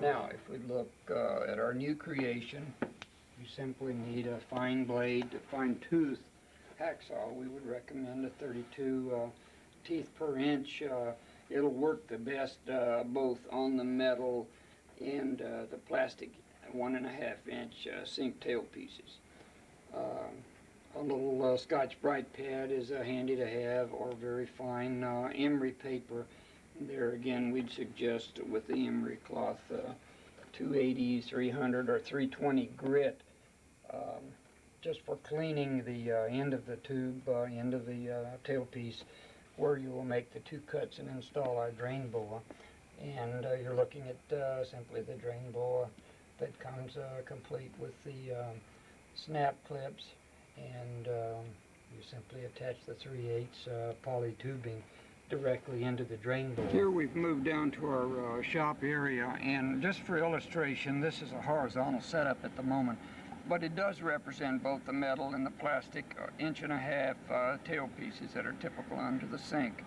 Now, if we look at our new creation, you simply need a fine blade, a fine tooth hacksaw. We would recommend a 32 teeth per inch. It'll work the best both on the metal and the plastic 1.5 inch sink tail pieces. A little Scotch-Brite pad is handy to have, or very fine emery paper. There again, we'd suggest with the emery cloth 280, 300, or 320 grit, just for cleaning the end of the tube, end of the tailpiece, where you will make the two cuts and install our drain boa. And you're looking at simply the drain boa that comes complete with the snap clips, and you simply attach the 3/8 poly tubing directly into the drain boa. Here we've moved down to our shop area, and just for illustration, this is a horizontal setup at the moment, but it does represent both the metal and the plastic 1.5 tail pieces that are typical under the sink.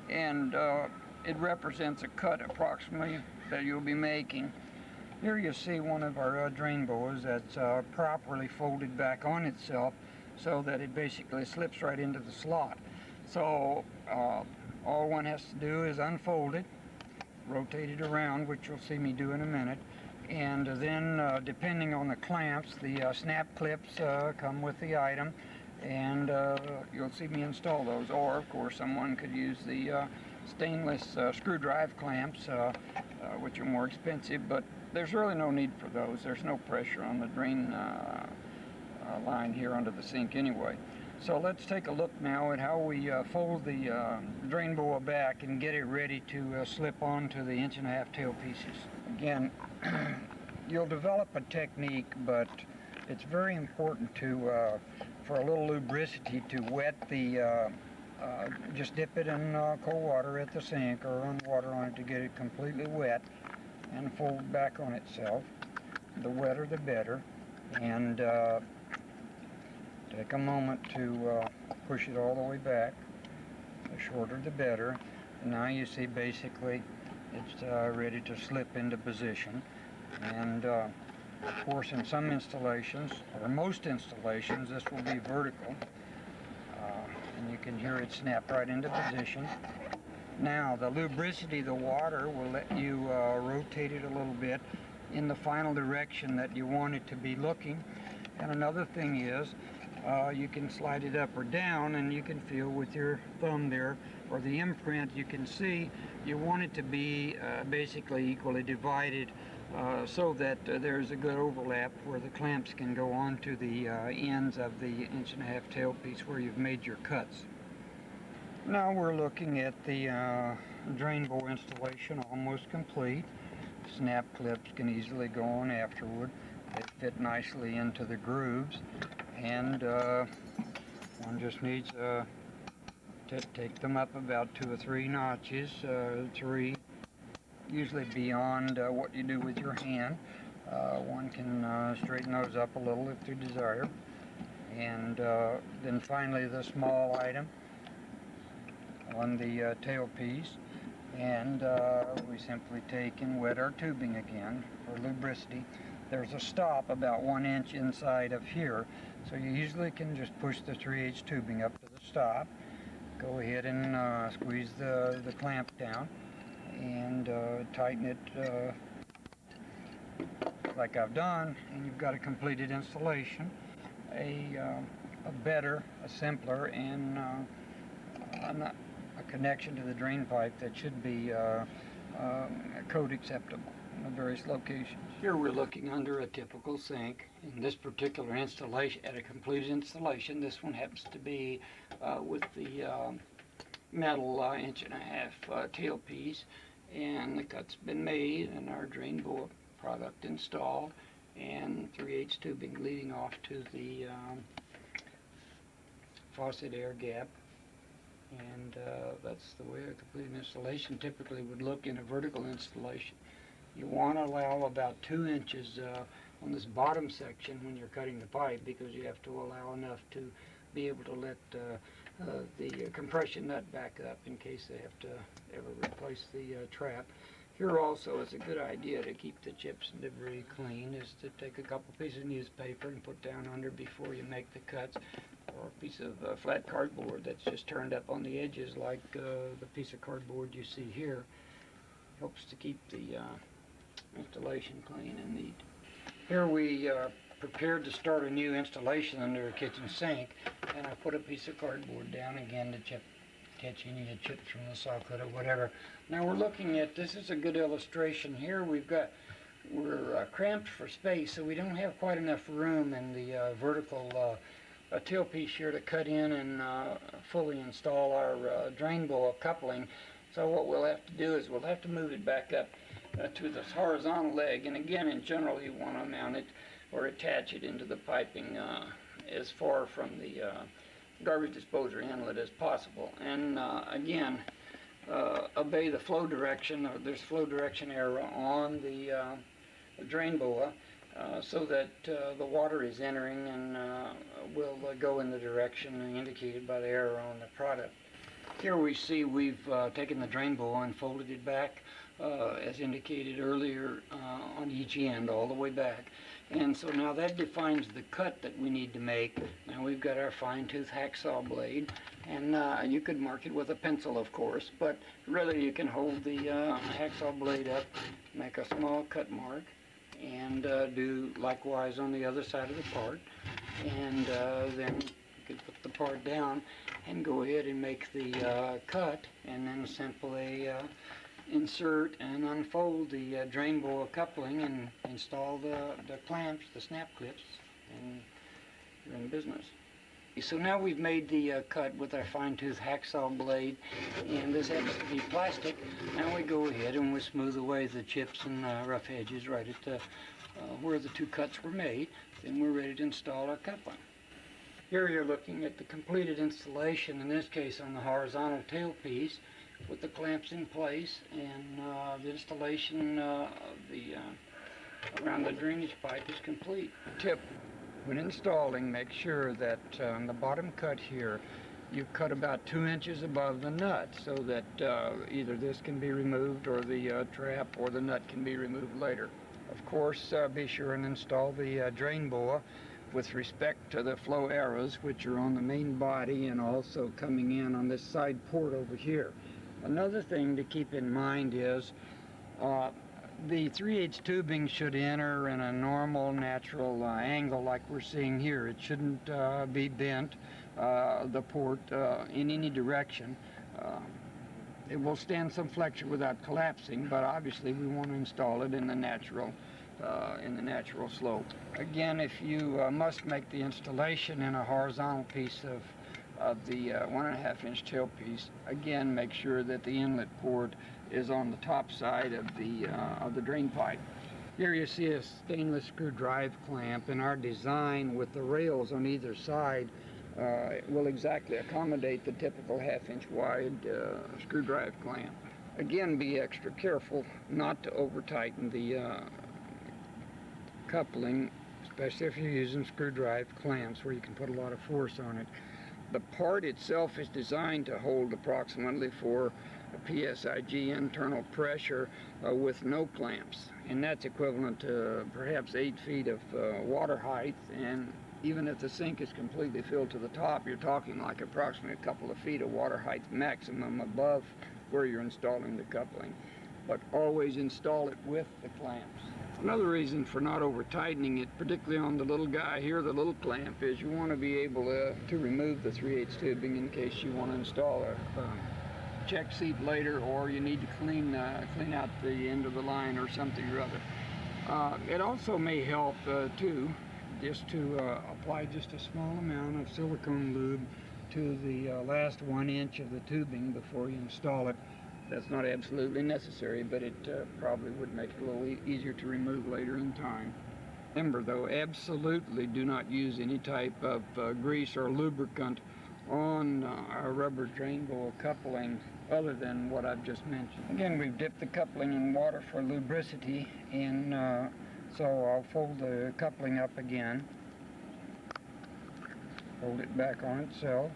And it represents a cut approximately that you'll be making. Here you see one of our drain boas that's properly folded back on itself so that it basically slips right into the slot. So all one has to do is unfold it, rotate it around, which you'll see me do in a minute, and then depending on the clamps, the snap clips come with the item, and you'll see me install those. Or of course someone could use the stainless screw drive clamps, which are more expensive, but there's really no need for those. There's no pressure on the drain line here under the sink anyway. So let's take a look now at how we fold the drain boa back and get it ready to slip onto the 1.5 tail pieces. Again, you'll develop a technique, but it's very important to, for a little lubricity, to wet the, just dip it in cold water at the sink or run water on it to get it completely wet and fold back on itself. The wetter the better, and take a moment to push it all the way back. The shorter the better. And now you see basically it's ready to slip into position. And of course in some installations, or most installations, this will be vertical. And you can hear it snap right into position. Now the lubricity of the water will let you rotate it a little bit in the final direction that you want it to be looking. And another thing is, you can slide it up or down, and you can feel with your thumb there, or the imprint, you can see you want it to be basically equally divided so that there's a good overlap where the clamps can go onto the ends of the 1.5 tail piece where you've made your cuts. Now we're looking at the drain boa installation almost complete. Snap clips can easily go on afterward. They fit nicely into the grooves, and one just needs to take them up about 2 or 3 notches, 3, usually beyond what you do with your hand. One can straighten those up a little if they desire. And then finally the small item on the tail piece, and we simply take and wet our tubing again for lubricity. There's a stop about 1 inch inside of here, so you usually can just push the 3/8 tubing up to the stop, go ahead and squeeze the clamp down and tighten it like I've done, and you've got a completed installation. A better, a simpler, and a connection to the drain pipe that should be code acceptable in the various locations. Here we're looking under a typical sink. In this particular installation, at a completed installation, this one happens to be with the metal 1.5 tail piece, and the cut's been made and our drain boa product installed, and 3/8 tubing leading off to the faucet air gap. And that's the way a complete installation typically would look in a vertical installation. You want to allow about 2 inches on this bottom section when you're cutting the pipe, because you have to allow enough to be able to let the compression nut back up in case they have to ever replace the trap. Here also is a good idea to keep the chips and debris clean is to take a couple pieces of newspaper and put down under before you make the cuts, or a piece of flat cardboard that's just turned up on the edges like the piece of cardboard you see here. Helps to keep the installation clean and neat. Here we prepared to start a new installation under a kitchen sink, and I put a piece of cardboard down again to catch any of the chips from the socket or whatever. Now we're looking at, this is a good illustration here. We're cramped for space, so we don't have quite enough room in the vertical tailpiece here to cut in and fully install our Drain Boa coupling. So what we'll have to do is we'll have to move it back up to this horizontal leg, and again, in general, you want to mount it or attach it into the piping as far from the garbage disposer inlet as possible. And again, obey the flow direction, or there's flow direction arrow on the Drain Boa so that the water is entering and will go in the direction indicated by the arrow on the product. Here we see we've taken the Drain Boa and folded it back as indicated earlier on each end all the way back. And so now that defines the cut that we need to make. Now we've got our fine-tooth hacksaw blade, and you could mark it with a pencil, of course, but really you can hold the hacksaw blade up, make a small cut mark, and do likewise on the other side of the part, and then you can put the part down and go ahead and make the cut, and then simply insert and unfold the Drain Boa coupling and install the clamps, the snap clips, and you're in business. So now we've made the cut with our fine-tooth hacksaw blade, and this happens to be plastic. Now we go ahead and we smooth away the chips and rough edges right at the, where the two cuts were made. Then we're ready to install our coupling. Here you're looking at the completed installation, in this case on the horizontal tailpiece, with the clamps in place, and the installation around the drainage pipe is complete. Tip: when installing, make sure that on the bottom cut here, you cut about 2 inches above the nut so that either this can be removed or the trap or the nut can be removed later. Of course, be sure and install the Drain Boa with respect to the flow arrows, which are on the main body and also coming in on this side port over here. Another thing to keep in mind is the 3/8 tubing should enter in a normal, natural angle like we're seeing here. It shouldn't be bent, the port, in any direction. It will stand some flexure without collapsing, but obviously we want to install it in the natural slope. Again, if you must make the installation in a horizontal piece of the 1.5 inch tailpiece, again make sure that the inlet port is on the top side of the drain pipe. Here you see a stainless screw drive clamp, and our design with the rails on either side will exactly accommodate the typical 1/2 inch wide screw drive clamp. Again, be extra careful not to over tighten the coupling, especially if you're using screw drive clamps where you can put a lot of force on it. The part itself is designed to hold approximately 4 psig internal pressure with no clamps, and that's equivalent to perhaps 8 feet of water height, and even if the sink is completely filled to the top, you're talking like approximately a couple of feet of water height maximum above where you're installing the coupling. But always install it with the clamps. Another reason for not over tightening it, particularly on the little guy here, the little clamp, is you want to be able to remove the 3/8 tubing in case you want to install a check seat later, or you need to clean out the end of the line or something or other. It also may help too, just to apply just a small amount of silicone lube to the last 1 inch of the tubing before you install it. That's not absolutely necessary, but it probably would make it a little easier to remove later in time. Remember though, absolutely do not use any type of grease or lubricant on our rubber Drain Boa coupling other than what I've just mentioned. Again, we've dipped the coupling in water for lubricity, and so I'll fold the coupling up again, fold it back on itself,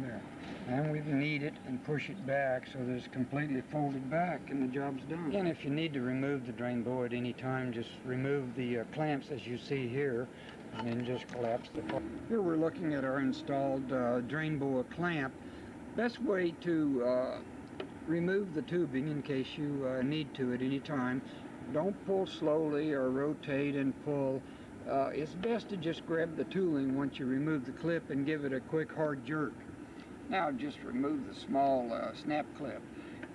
There. And we knead it and push it back so that it's completely folded back and the job's done. And if you need to remove the drain boa at any time, just remove the clamps as you see here and then just collapse the part. Here we're looking at our installed drain boa clamp. Best way to remove the tubing in case you need to at any time. Don't pull slowly or rotate and pull. It's best to just grab the tooling once you remove the clip and give it a quick hard jerk. Now just remove the small snap clip,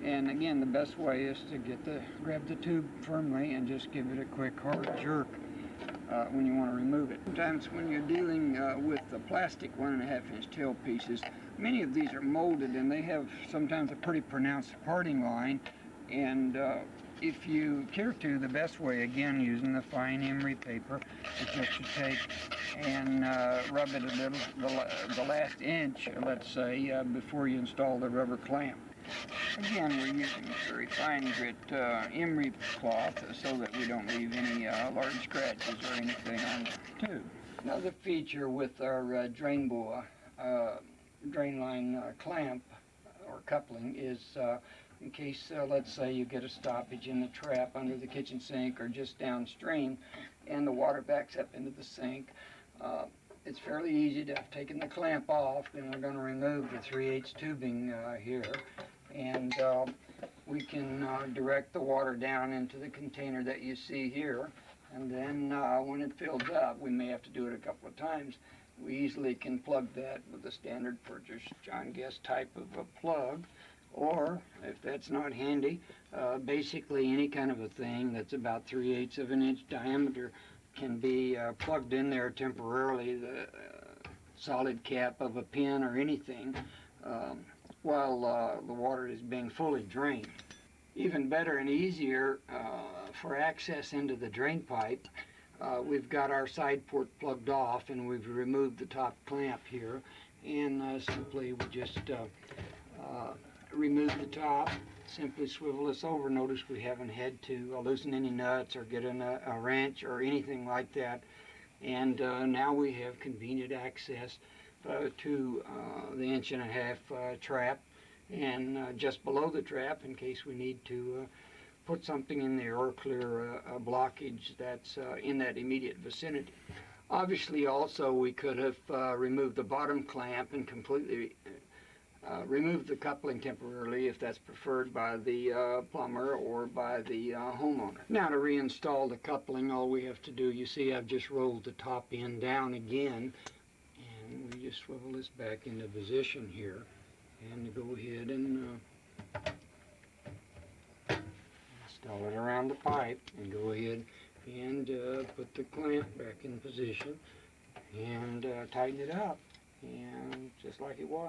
and again the best way is to grab the tube firmly and just give it a quick hard jerk when you want to remove it. Sometimes when you're dealing with the plastic 1.5-inch tail pieces, many of these are molded and they have sometimes a pretty pronounced parting line, and if you care to, the best way, again using the fine emery paper, is just to take and rub it a little, the last inch, let's say, before you install the rubber clamp. Again, we're using very fine grit emery cloth so that we don't leave any large scratches or anything on the tube. Another feature with our drain boa drain line clamp or coupling is in case, let's say, you get a stoppage in the trap under the kitchen sink or just downstream and the water backs up into the sink. It's fairly easy to have taken the clamp off, and we're going to remove the 3/8 tubing here, and we can direct the water down into the container that you see here, and then when it fills up, we may have to do it a couple of times. We easily can plug that with a standard purchase John Guest type of a plug, or if that's not handy, basically any kind of a thing that's about 3/8 of an inch diameter can be plugged in there temporarily, the solid cap of a pin or anything, while the water is being fully drained. Even better and easier for access into the drain pipe, we've got our side port plugged off and we've removed the top clamp here, and simply we just remove the top, simply swivel this over. Notice we haven't had to loosen any nuts or get a wrench or anything like that, and now we have convenient access to the 1.5-inch trap, and just below the trap in case we need to put something in there or clear a blockage that's in that immediate vicinity. Obviously also we could have removed the bottom clamp and completely remove the coupling temporarily if that's preferred by the plumber or by the homeowner. Now to reinstall the coupling, all we have to do, you see I've just rolled the top end down again, and we just swivel this back into position here, and go ahead and install it around the pipe, and go ahead and put the clamp back in position and tighten it up, and just like it was.